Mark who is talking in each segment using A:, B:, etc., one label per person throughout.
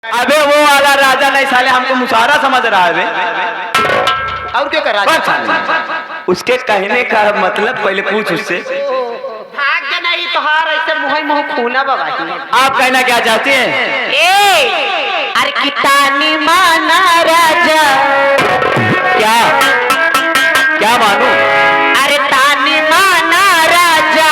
A: अबे वो वाला राजा नहीं साले हमको मुसारा समझ रहा है बे।
B: और क्या कर रहा
A: उसके कहने का मतलब पहले पूछ उससे।
B: भाग्य नहीं तोहार ऐसे मुँह मुँह खूना बाबा।
A: आप कहना क्या चाहते हैं?
B: अरे कितानी माना राजा
A: क्या क्या मानो?
B: अरे तानी माना राजा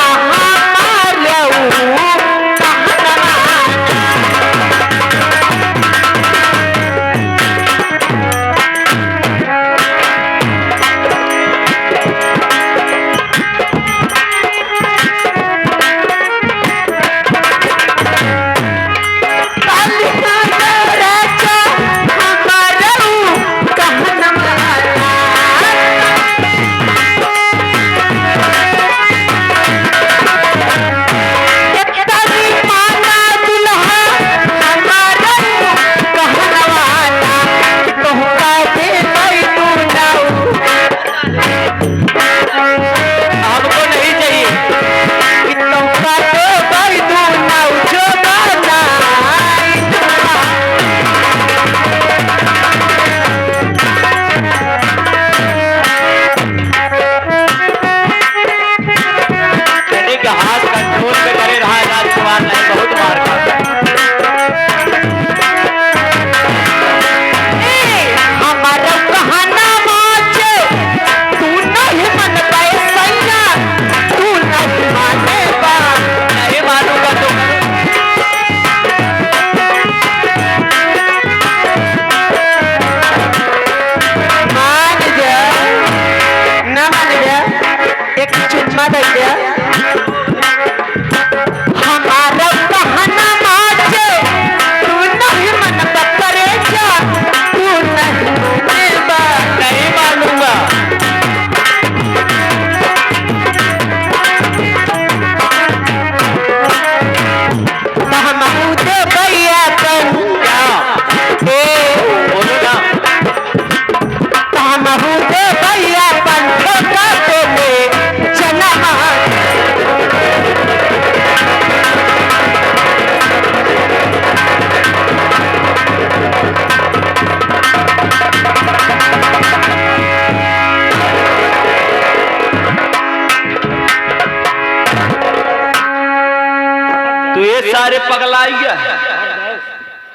A: सारे पगलाई गया,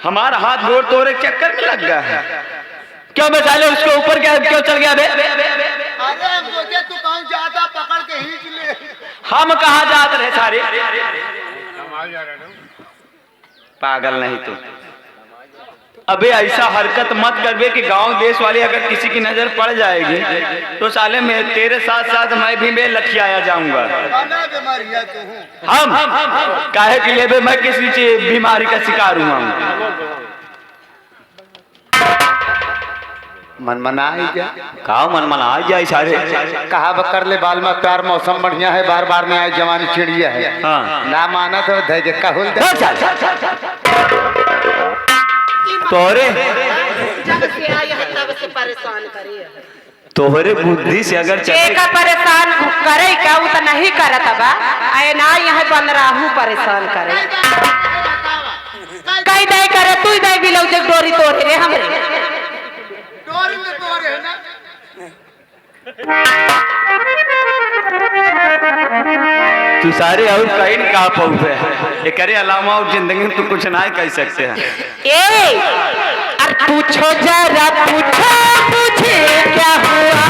A: हमारा हाथ गोड़ तोड़े चक्कर में लग गया है। क्यों बेचारे उसके ऊपर क्या क्यों चल गया बे?
C: अरे मुझे तू कौन जाता पकड़ के खींच ले।
A: हम कहाँ जाते रहे सारे? पागल नहीं तो अबे ऐसा हरकत मत कर बे कि गांव देश वाले अगर किसी की नजर पड़ जाएगी तो साले मैं तेरे साथ साथ मैं भी बे लठियाया जाऊंगा। हम काहे के लिए बे मैं किसी चीज बीमारी का शिकार हुआ हूँ।
C: मनमना ही जा
A: कहा मनमना आ जाए सारे।
C: कहा बकर ले बाल में प्यार मौसम बढ़िया है बार बार में आए जवानी चिड़िया है।
A: हाँ।
C: ना माना तो धैर्य कहूल
A: तोरे
B: परेशान करे
A: तोहरे बुद्धि से अगर
B: का परेशान करे क्या वो तो नहीं करत बा आए ना यहाँ बन राहू परेशान करे कई दे करे तू दे बिलो जग डोरी तोड़े रे हमरे डोरी में तोड़े है ना।
A: तू सारे और कहीं नहीं कहा पाऊंगे ये करे अलावा और जिंदगी में तू कुछ ना कह सकते हैं।
B: अरे पूछो जरा पूछो मुझे क्या हुआ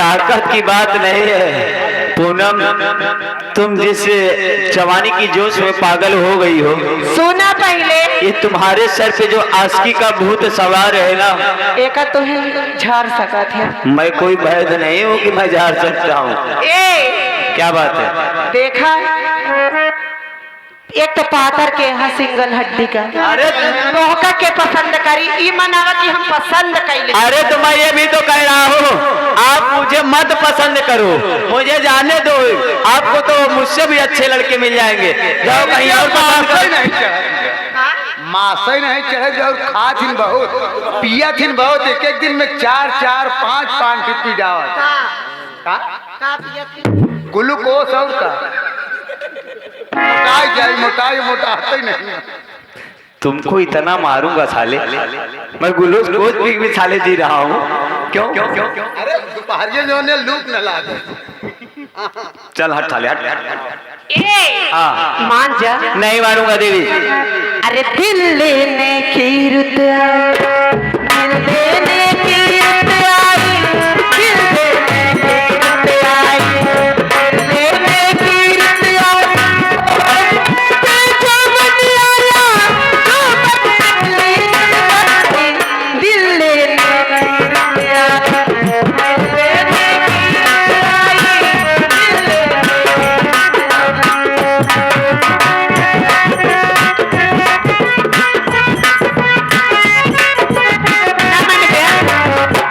A: ताकत की बात नहीं है पूनम, तुम जिस जवानी की जोश में पागल हो गई हो,
B: सुना पहले
A: ये तुम्हारे सर पे जो आशिकी का भूत सवार है ना,
B: एक तुम्हें झाड़ सकत है।
A: मैं कोई वैध नहीं हूँ कि मैं झाड़ सकता हूँ।
B: ए
A: क्या बात है?
B: देखा, एक तो पातर के यहाँ सिंगल हड्डी का,
A: अरे
B: तोहका के पसंद करी, ई मनावा कि हम पसंद कैले।
A: अरे तो मैं ये भी तो कह रहा हूँ, आप मुझे मत पसंद करो, मुझे जाने दो। आपको तो मुझसे भी अच्छे लड़के मिल जाएंगे, जाओ कहीं और पसंद करो।
C: मासे नहीं चढ़े और खा थिन बहुत, पिया थिन बहुत, एक एक दिन में 4-4, 5-5 पी जावत ग्लूकोस और का मोटाई मोटाते नहीं।
A: तुमको इतना मारूंगा साले, मैं ग्लूकोज पी भी साले जी रहा हूँ। क्यों क्यों क्यों क्यों?
C: अरे दोपहर जो ने लूप न लागे।
A: चल हट साले हट।
B: ए
A: हाँ
B: मान जा।
A: नहीं मारूंगा देवी।
B: अरे दिल लेने की रुत आई, दिल लेने की रुत आई, दिल लेने की रुत आई, दिल लेने की रुत आई, जो मन आया जो मन निकली, दिल लेने की रुत आई, दिल लेने की रुत आई, दिल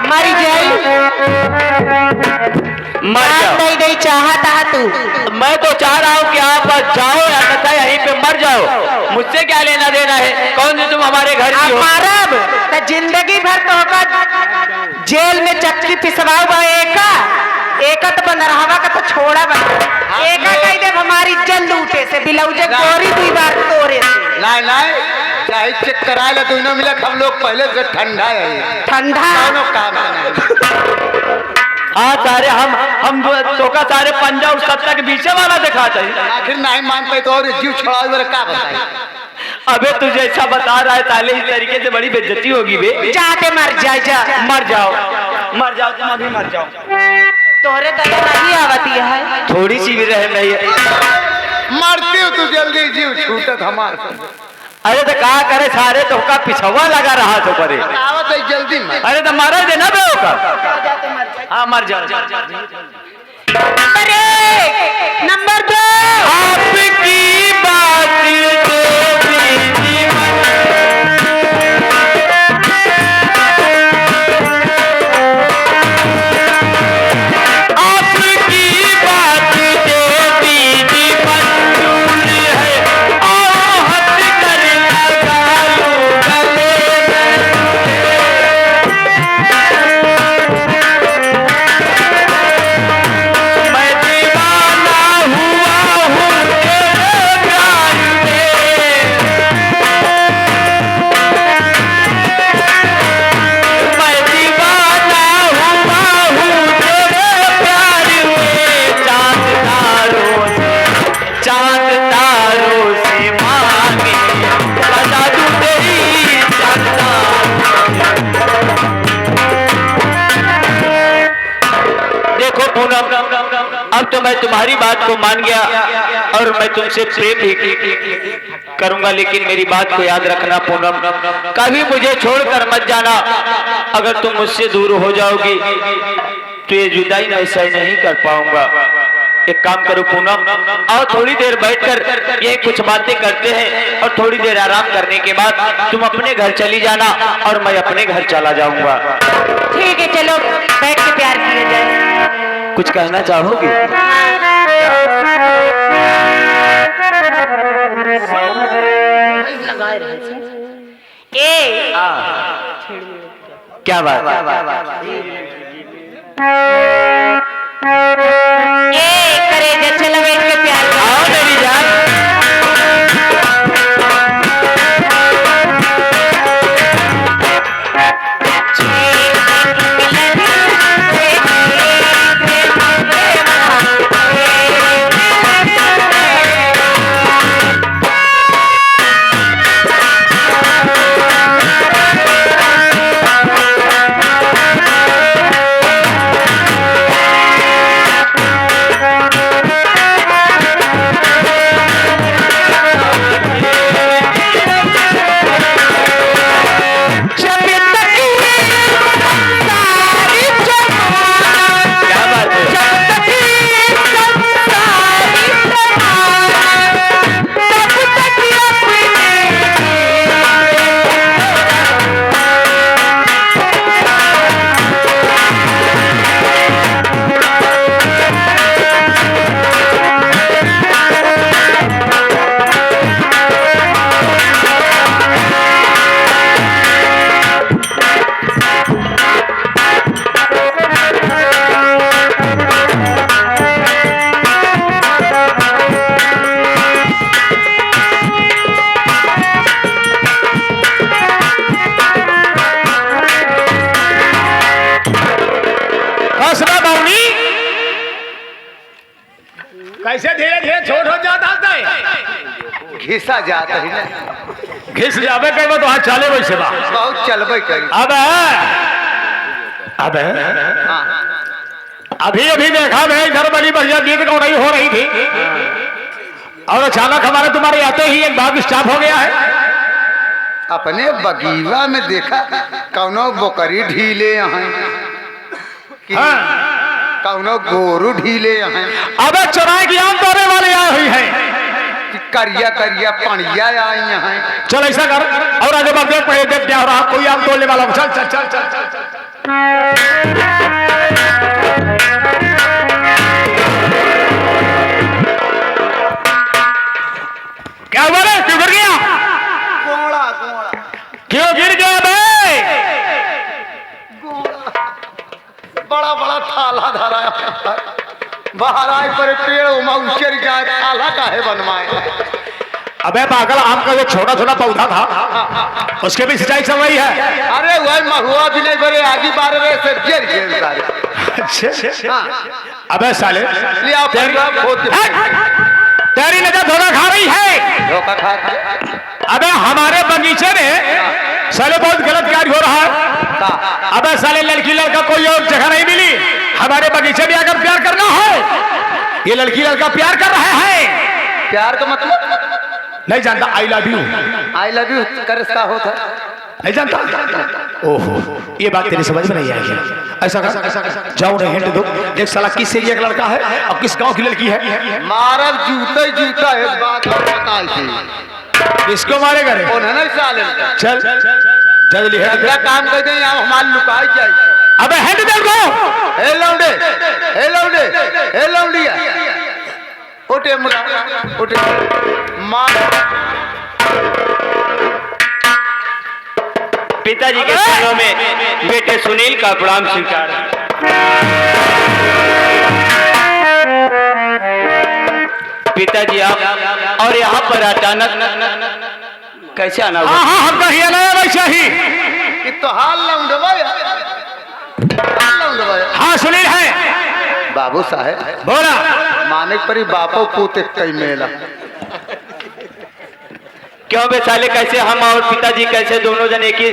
B: मरी जाई।
A: मर जाओ।
B: नहीं नहीं चाहता है तू।
A: मैं तो चाह रहा हूँ कि आप जाओ या तथा यहीं पे मर जाओ, मुझसे क्या लेना देना है? कौन सी तुम हमारे घर की हो?
B: मारब तो जिंदगी भर तो होगा जेल में चक्की पिसवाओ। एका तो बंदरहवा का तो छोड़ा बना, एका कह दे हमारी इज्जत लूटे से बिलौजे गोरी 2 बार तोरे से।
C: नहीं चाहे चेक करा ले दोनों मिले, हम लोग पहले से ठंडा है,
B: ठंडा
C: दोनों काम नहीं।
A: हाँ सारे हम तो का सारे पंजा और सत्ता के बीचे वाला दिखाते हैं।
C: आखिर नहीं मान पाए तो और जीव छुड़ाओ मेरे का बताए।
A: अबे तुझे ऐसा बता रहा है ताले, इस तरीके से बड़ी बेइज्जती होगी बे।
B: जाते मर जाए जा।
A: मर जाओ तुम अभी मर जाओ।
B: तोरे दया नहीं आवती है,
A: थोड़ी सी भी रह नहीं है।
C: मरती हो तू जल्दी, जीव छूटत हमारे।
A: अरे तो कहा करे, सारे तो का पिछवा लगा रहा तो करे।
C: आवत है जल्दी मर।
A: अरे तो मारा देना बे होगा। हाँ मर जाओ।
B: अरे नंबर 2
A: आपकी बात अब तो मैं तुम्हारी बात को मान गया और मैं तुमसे प्रेम भी करूंगा, लेकिन मेरी बात को याद रखना पूनम, कभी मुझे छोड़कर मत जाना। अगर तुम मुझसे दूर हो जाओगी तो ये जुदाई मैं सही नहीं कर पाऊंगा। एक काम करो पूनम, और थोड़ी देर बैठकर ये कुछ बातें करते हैं और थोड़ी देर आराम करने के बाद तुम अपने घर चली जाना और मैं अपने घर चला जाऊंगा।
B: ठीक है, चलो बैठ के प्यार किया जाए।
A: कुछ कहना चाहोगी? क्या बात?
B: करे चलो बैठ के प्यार
A: आओ मेरी जान।
D: कैसे धीरे धीरे छोट हो जाता है
C: घिसा जाता है ना,
D: घिस जावे कहीं तो हाथ चाले वैसे बा
C: बहुत चलबे करी।
D: अब
C: हाँ,
D: अभी अभी देखा मैं इधर बड़ी बढ़िया गीत गौड़ाई हो रही थी और अचानक हमारे तुम्हारे आते ही एक भाग स्टॉप हो गया है।
C: अपने बगीवा में देखा कौनो बोकरी ढीले यहाँ
D: हाँ।
C: कौनो गोरू ढीले यहाँ
D: अब चुनाव की आम तोड़ने वाली आई हुई है।
C: करिया करिया पणिया आई यहाँ।
D: चल ऐसा कर और आगे बढ़ देख पहले देख क्या हो रहा, कोई आम तोड़ने वाला हो। चल चल चल चल चल चल क्या हुआ रे, क्यों गिर गया? क्यों गिर गया बे?
C: बड़ा बड़ा थाला धरा बाहर आए पर पेड़ उचर जाए, थाला काहे बनवाए?
D: अबे पागल, आम का जो छोटा छोटा पौधा था उसके भी सिंचाई चल रही है।
C: अरे वही महुआ भी नहीं बड़े आगे बार से गिर गए सारे।
D: अच्छा अबे साले
C: लिया
D: तेरी नजर धोखा खा रही है।
C: धोखा खा।
D: अबे हमारे बगीचे में साले बहुत गलत कार्य हो रहा है। अबे साले लड़की लड़का कोई और जगह नहीं मिली, हमारे बगीचे में अगर प्यार करना है, ये लड़की लड़का प्यार कर रहे हैं।
C: प्यार का मतलब
D: नहीं जानता? I love you,
C: I love you कर इसका होता
D: नहीं जानता? ओहो, ये बात तेरी समझ में नहीं आई है। ऐसा कर, जाओ नहीं हिंट दो, एक साला किस एरिया का लड़का है और किस गांव की लड़की है।
C: मारब जूता ही जूता है, बात बताई थी।
D: इसको मारेगा रे?
C: उन्होंने साले
D: चल जल्दी हेड दे।
C: काम कर दे, यहाँ हमारी लुकाई जाए।
D: अबे हेड दे को।
C: हे लौंडे, हे लौंडे, हे लौंडिया, उठे मुरा, उठे मार।
A: पिताजी के चरणों में बेटे सुनील का प्रणाम स्वीकार। पिताजी आप और यहाँ पर अचानक कैसे आना हुआ?
D: हाँ हम कहीं आया वैसा ही।
C: कि तो हाल लौंडवा, हाल लौंडवा।
D: हाँ सुनील है।
C: बाबू साहेब
D: बोला।
C: मानिक परी बापो पूते कई मेला।
A: क्यों बे साले, कैसे हम और पिताजी कैसे दोनों जन एक ही?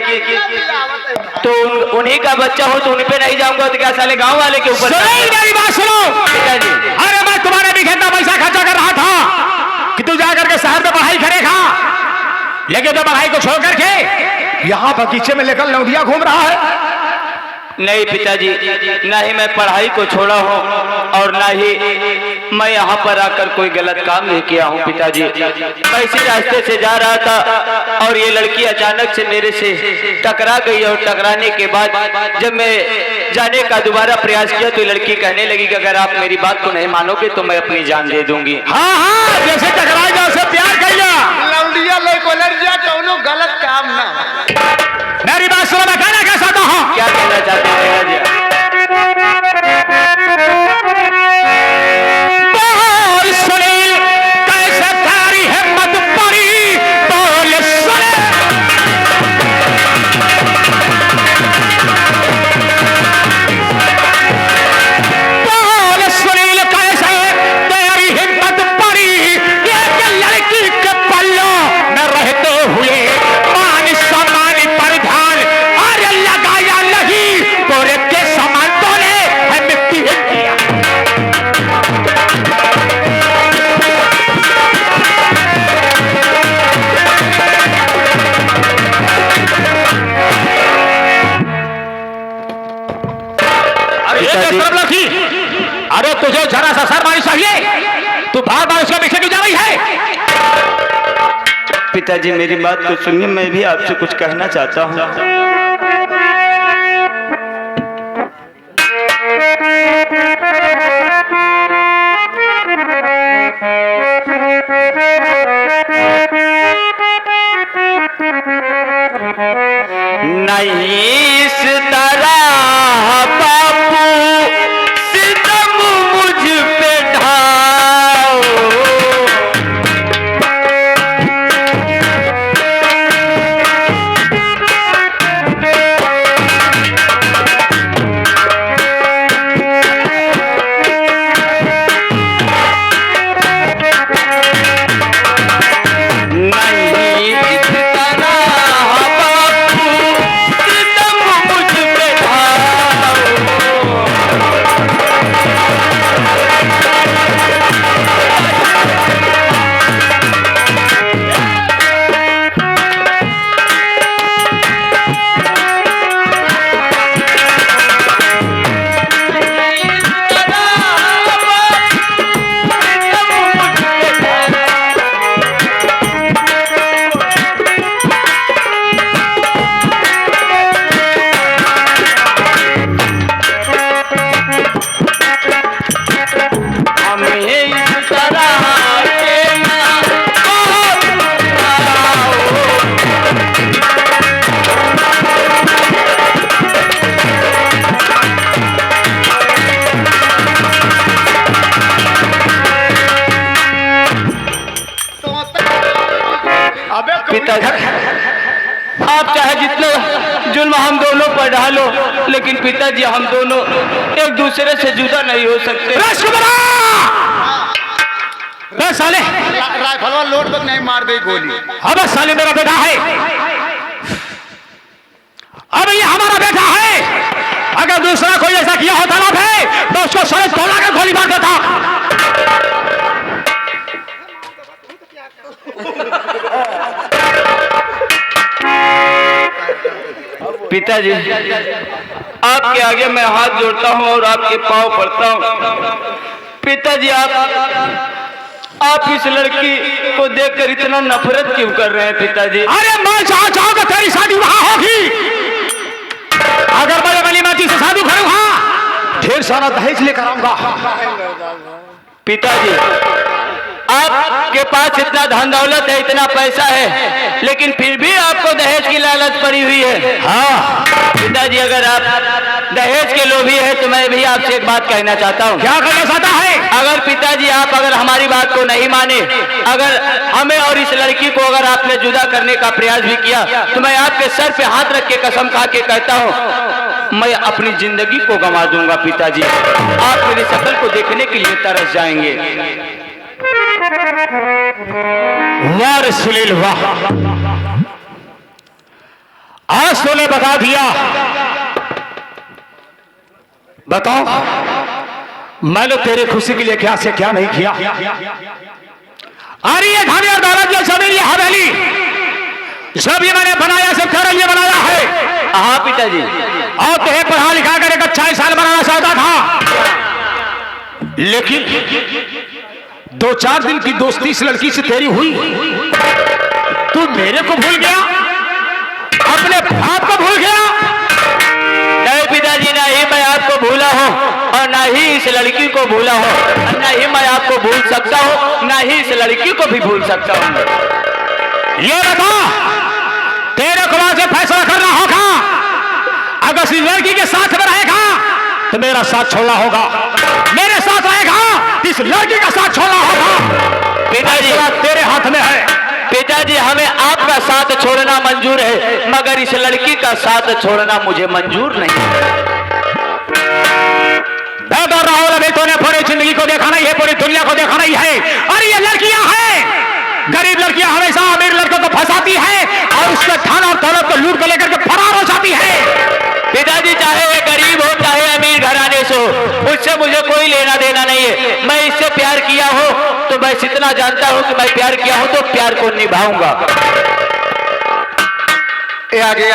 A: तो उन्हीं का बच्चा हो तो उन पे नहीं जाऊंगा तो क्या साले गांव वाले के ऊपर?
D: मेरी बात सुनो
A: पिताजी।
D: अरे मैं तुम्हारे भी खेता पैसा खर्चा कर रहा था कि तू जाकर के शहर में पढ़ाई करेगा, लेकिन तो पढ़ाई को छोड़ करके यहाँ बगीचे में लेकर लौंडिया घूम रहा है।
A: नहीं पिताजी, ना ही मैं पढ़ाई को छोड़ा हूँ और ना ही मैं यहाँ पर आकर कोई गलत काम नहीं किया हूँ पिताजी। मैं इसी रास्ते से जा रहा था और ये लड़की अचानक से मेरे से टकरा गई और टकराने के बाद जब मैं जाने का दोबारा प्रयास किया तो ये लड़की कहने लगी कि अगर आप मेरी बात को नहीं मानोगे तो मैं अपनी जान दे दूंगी।
D: हाँ हाँ, जैसे टकरा जा उसे प्यार किया।
C: लौंडिया ले को लड़ जा, कौनो गलत काम ना।
D: मेरी बात सुनो, मैं कहना क्या चाहता हूँ।
A: क्या कहना चाहते हैं पिताजी?
D: बोल सुनील, कैसे तेरी हिम्मत पड़ी? बोल सुनील। बोल सुनील, कैसे तेरी हिम्मत पड़ी? एक लड़की के पल्लों में रहते हुए मान सम्मान पर ध्यान और लगाया नहीं, तोरे के समान तोड़े है मिट्टी किया। अरे तुझे जरा सा शर्म चाहिए, तू बार बार उसके पीछे क्यों जा रही है?
A: पिताजी मेरी बात तो सुनिए, मैं भी आपसे कुछ कहना चाहता हूँ। नहीं इस तरह बापू सितम मुझ पे ढाओ, दोनों पर ढालो, लेकिन पिताजी हम दोनों एक दूसरे से जुदा नहीं हो सकते।
D: साले
C: राइफलवा लोड तक नहीं मार दे गोली।
D: अब साले मेरा बेटा है, अब ये हमारा बेटा है। अगर दूसरा कोई ऐसा किया होता ना भाई तो उसको साले तोड़ा कर गोली मार देता।
A: पिताजी आपके आगे मैं हाथ जोड़ता हूँ और आपके पाँव पड़ता हूँ। पिताजी आप इस लड़की को देखकर इतना नफरत क्यों कर रहे हैं पिताजी?
D: अरे मैं चाहूंगा तेरी शादी वहां होगी। अगर मैं बली माती से शादी करूंगा ढेर सारा दहेज लेकर आऊंगा।
A: पिताजी आपके पास इतना धन दौलत है, इतना पैसा है, लेकिन फिर भी आपको दहेज की लालच पड़ी हुई है।
D: हाँ
A: पिताजी अगर आप दहेज के लोभी है तो मैं भी आपसे एक बात कहना चाहता हूँ।
D: क्या कहना चाहता है?
A: अगर पिताजी आप अगर हमारी बात को नहीं माने, अगर हमें और इस लड़की को अगर आपने जुदा करने का प्रयास भी किया तो मैं आपके सर पे हाथ रख के कसम खा के कहता हूँ मैं अपनी जिंदगी को गंवा दूंगा। पिताजी आप मेरी शक्ल को देखने के लिए तरस जाएंगे।
D: वाह सुनील वाह, आज तूने बता दिया। बताओ मैंने तेरी खुशी के लिए क्या से क्या नहीं किया। अरे ये धन और दौलत जो सब ये हवेली सब ये मैंने बनाया, सब तेरे लिए बनाया है।
A: हाँ पिताजी।
D: और तुम्हें पढ़ा लिखा कर एक अच्छा इंसान बनाना चाहता था, लेकिन 2-4 दिन की दोस्ती इस लड़की से तेरी हुई, तू मेरे को भूल गया, अपने बाप को भूल गया।
A: नहीं पिताजी, ना ही मैं आपको भूला हूँ और ना ही इस लड़की को भूला हूँ, ना ही मैं आपको भूल सकता हूँ, ना ही इस लड़की को भी भूल सकता हूँ।
D: ये बता तेरे को आज फैसला करना होगा। अगर इस लड़की के साथ में रहेगा तो मेरा साथ छोड़ना होगा, मेरे साथ रहेगा इस लड़की का साथ छोड़ना होगा।
A: पिताजी
D: तेरे हाथ में है।
A: पिताजी हमें आपका साथ छोड़ना मंजूर है, मगर इस लड़की का साथ छोड़ना मुझे मंजूर नहीं है।
D: राहुल अभी तूने पूरी जिंदगी को देखा नहीं है, पूरी दुनिया को देखा नहीं है। अरे ये लड़कियां हैं, गरीब लड़कियां हमेशा अमीर लड़कों को फंसाती है और उसके धन और दौलत को लूट कर लेकर के फरार हो जाती है।
A: पिताजी चाहे वो गरीब हो चाहे अमीर घराने से हो, उससे मुझे कोई लेना देना नहीं है। मैं इससे प्यार किया हो तो मैं इतना जानता हूँ कि मैं प्यार किया हूँ तो प्यार को निभाऊंगा।
C: आगे